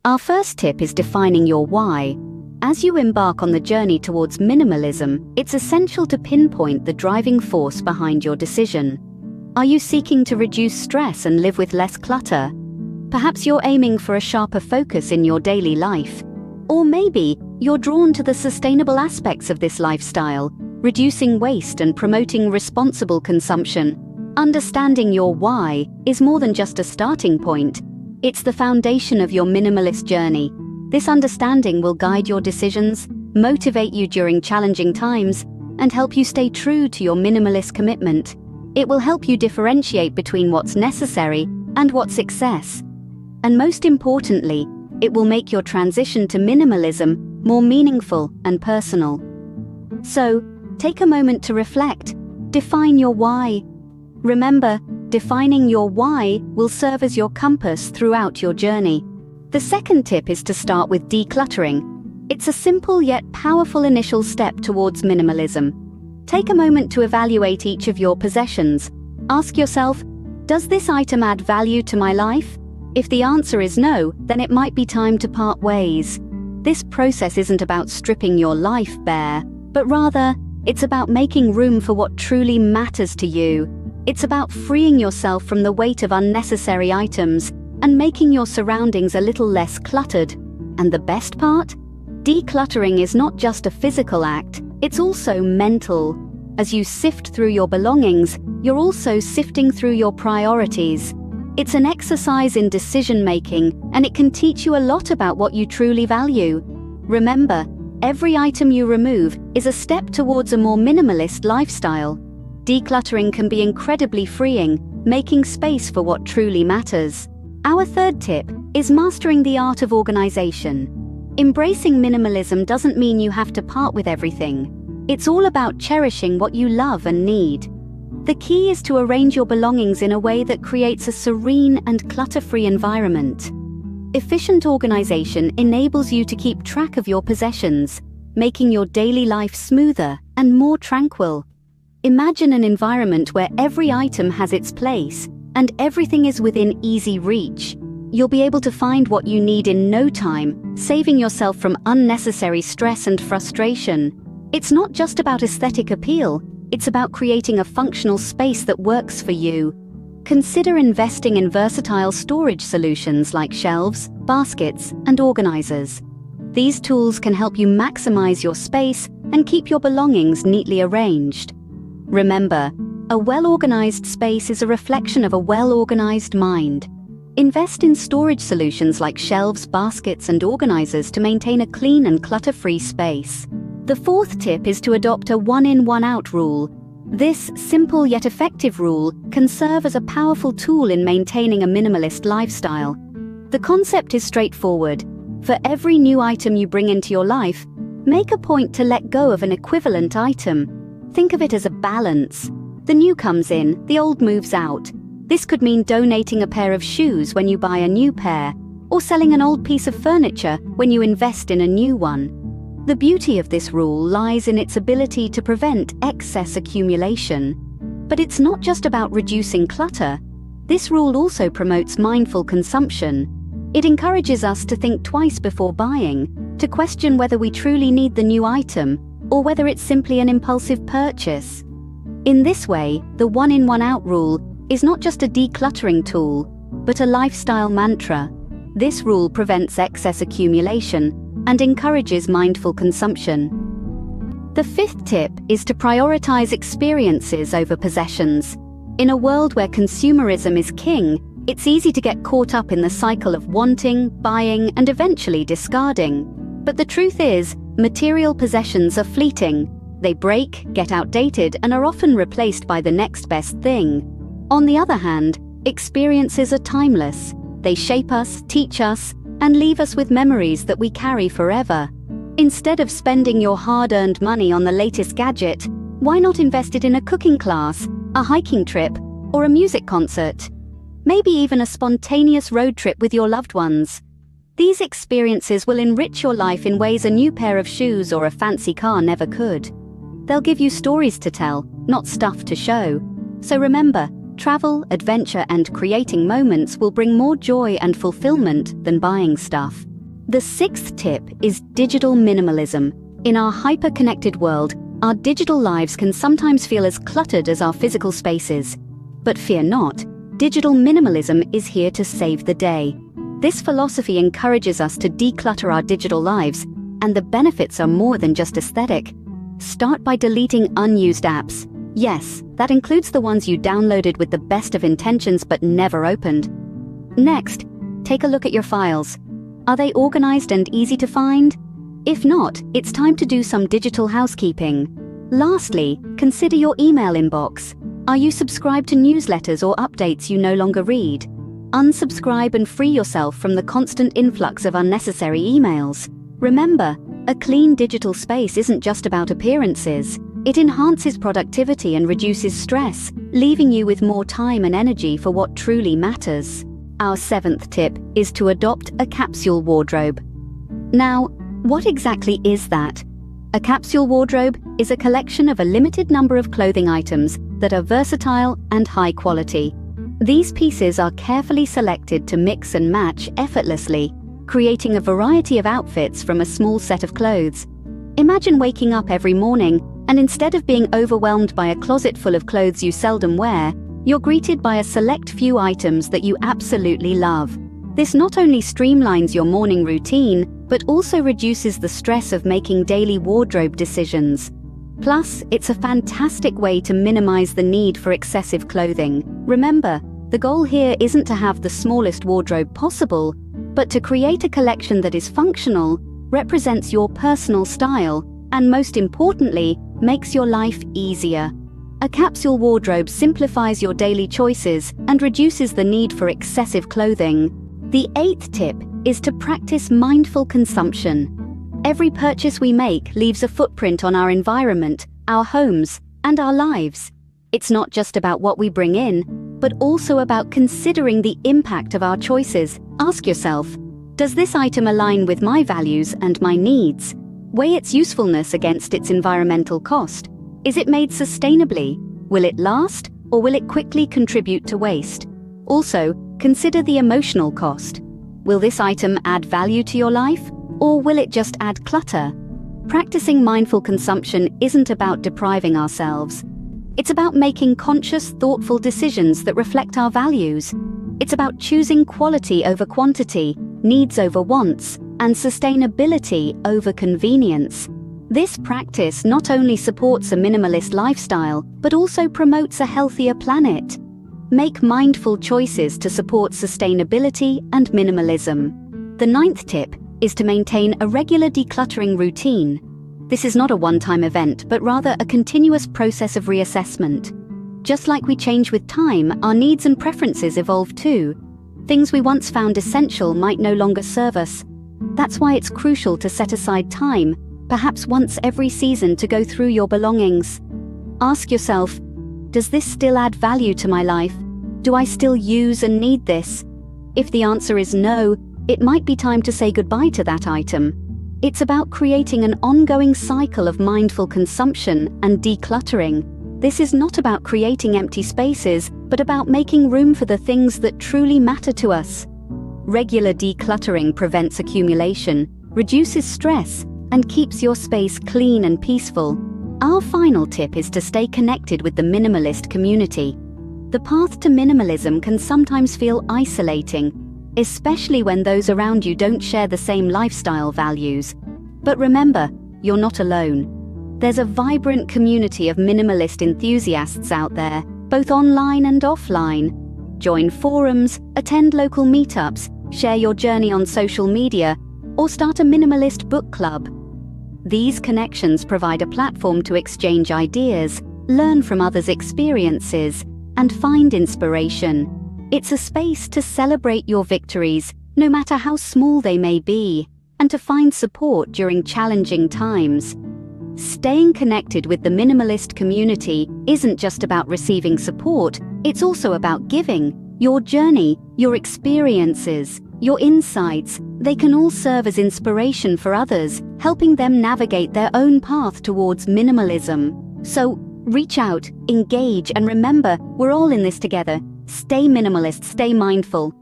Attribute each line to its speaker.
Speaker 1: Our first tip is defining your why. As you embark on the journey towards minimalism, it's essential to pinpoint the driving force behind your decision. Are you seeking to reduce stress and live with less clutter? Perhaps you're aiming for a sharper focus in your daily life. Or maybe you're drawn to the sustainable aspects of this lifestyle, reducing waste and promoting responsible consumption. Understanding your why is more than just a starting point. It's the foundation of your minimalist journey. This understanding will guide your decisions, motivate you during challenging times, and help you stay true to your minimalist commitment. It will help you differentiate between what's necessary and what's excess. And most importantly, it will make your transition to minimalism more meaningful and personal. So, take a moment to reflect. Define your why. Remember, defining your why will serve as your compass throughout your journey. The second tip is to start with decluttering. It's a simple yet powerful initial step towards minimalism. Take a moment to evaluate each of your possessions. Ask yourself, does this item add value to my life? If the answer is no, then it might be time to part ways. This process isn't about stripping your life bare, but rather, it's about making room for what truly matters to you. It's about freeing yourself from the weight of unnecessary items and making your surroundings a little less cluttered. And the best part? Decluttering is not just a physical act, it's also mental. As you sift through your belongings, you're also sifting through your priorities. It's an exercise in decision-making, and it can teach you a lot about what you truly value. Remember, every item you remove is a step towards a more minimalist lifestyle. Decluttering can be incredibly freeing, making space for what truly matters. Our third tip is mastering the art of organization. Embracing minimalism doesn't mean you have to part with everything. It's all about cherishing what you love and need. The key is to arrange your belongings in a way that creates a serene and clutter-free environment. Efficient organization enables you to keep track of your possessions, making your daily life smoother and more tranquil. Imagine an environment where every item has its place and everything is within easy reach. You'll be able to find what you need in no time, saving yourself from unnecessary stress and frustration. It's not just about aesthetic appeal, it's about creating a functional space that works for you. Consider investing in versatile storage solutions like shelves, baskets, and organizers. These tools can help you maximize your space and keep your belongings neatly arranged. Remember, a well-organized space is a reflection of a well-organized mind. Invest in storage solutions like shelves, baskets, and organizers to maintain a clean and clutter-free space. The fourth tip is to adopt a one-in, one-out rule. This simple yet effective rule can serve as a powerful tool in maintaining a minimalist lifestyle. The concept is straightforward. For every new item you bring into your life, make a point to let go of an equivalent item. Think of it as a balance. The new comes in, the old moves out. This could mean donating a pair of shoes when you buy a new pair, or selling an old piece of furniture when you invest in a new one. The beauty of this rule lies in its ability to prevent excess accumulation. But it's not just about reducing clutter. This rule also promotes mindful consumption. It encourages us to think twice before buying, to question whether we truly need the new item, or whether it's simply an impulsive purchase. In this way, the one-in, one-out rule is not just a decluttering tool, but a lifestyle mantra. This rule prevents excess accumulation and encourages mindful consumption. The fifth tip is to prioritize experiences over possessions. In a world where consumerism is king, it's easy to get caught up in the cycle of wanting, buying, and eventually discarding. But the truth is, material possessions are fleeting. They break, get outdated, and are often replaced by the next best thing. On the other hand, experiences are timeless. They shape us, teach us, and leave us with memories that we carry forever. Instead of spending your hard-earned money on the latest gadget, why not invest it in a cooking class, a hiking trip, or a music concert? Maybe even a spontaneous road trip with your loved ones. These experiences will enrich your life in ways a new pair of shoes or a fancy car never could. They'll give you stories to tell, not stuff to show. So remember, travel, adventure, and creating moments will bring more joy and fulfillment than buying stuff. The sixth tip is digital minimalism. In our hyper-connected world, our digital lives can sometimes feel as cluttered as our physical spaces. But fear not, digital minimalism is here to save the day. This philosophy encourages us to declutter our digital lives, and the benefits are more than just aesthetic. Start by deleting unused apps. Yes, that includes the ones you downloaded with the best of intentions but never opened. Next, take a look at your files. Are they organized and easy to find? If not, it's time to do some digital housekeeping. Lastly, consider your email inbox. Are you subscribed to newsletters or updates you no longer read? Unsubscribe and free yourself from the constant influx of unnecessary emails. Remember, a clean digital space isn't just about appearances. It enhances productivity and reduces stress, leaving you with more time and energy for what truly matters. Our seventh tip is to adopt a capsule wardrobe. Now, what exactly is that? A capsule wardrobe is a collection of a limited number of clothing items that are versatile and high quality. These pieces are carefully selected to mix and match effortlessly, creating a variety of outfits from a small set of clothes. Imagine waking up every morning, and instead of being overwhelmed by a closet full of clothes you seldom wear, you're greeted by a select few items that you absolutely love. This not only streamlines your morning routine, but also reduces the stress of making daily wardrobe decisions. Plus, it's a fantastic way to minimize the need for excessive clothing. Remember, the goal here isn't to have the smallest wardrobe possible, but to create a collection that is functional, represents your personal style, and most importantly, makes your life easier. A capsule wardrobe simplifies your daily choices and reduces the need for excessive clothing. The eighth tip is to practice mindful consumption. Every purchase we make leaves a footprint on our environment, our homes, and our lives. It's not just about what we bring in, but also about considering the impact of our choices. Ask yourself, does this item align with my values and my needs? Weigh its usefulness against its environmental cost. Is it made sustainably? Will it last, or will it quickly contribute to waste? Also, consider the emotional cost. Will this item add value to your life, or will it just add clutter? Practicing mindful consumption isn't about depriving ourselves. It's about making conscious, thoughtful decisions that reflect our values. It's about choosing quality over quantity, needs over wants, and sustainability over convenience. This practice not only supports a minimalist lifestyle, but also promotes a healthier planet. Make mindful choices to support sustainability and minimalism. The ninth tip is to maintain a regular decluttering routine. This is not a one-time event, but rather a continuous process of reassessment. Just like we change with time, our needs and preferences evolve too. Things we once found essential might no longer serve us. That's why it's crucial to set aside time, perhaps once every season, to go through your belongings. Ask yourself, does this still add value to my life? Do I still use and need this? If the answer is no, it might be time to say goodbye to that item. It's about creating an ongoing cycle of mindful consumption and decluttering. This is not about creating empty spaces, but about making room for the things that truly matter to us. Regular decluttering prevents accumulation, reduces stress, and keeps your space clean and peaceful. Our final tip is to stay connected with the minimalist community. The path to minimalism can sometimes feel isolating, especially when those around you don't share the same lifestyle values. But remember, you're not alone. There's a vibrant community of minimalist enthusiasts out there, both online and offline. Join forums, attend local meetups, share your journey on social media, or start a minimalist book club. These connections provide a platform to exchange ideas, learn from others' experiences, and find inspiration. It's a space to celebrate your victories, no matter how small they may be, and to find support during challenging times. Staying connected with the minimalist community isn't just about receiving support, it's also about giving. Your journey, your experiences, your insights, they can all serve as inspiration for others, helping them navigate their own path towards minimalism. So, reach out, engage, and remember, we're all in this together. Stay minimalist, stay mindful,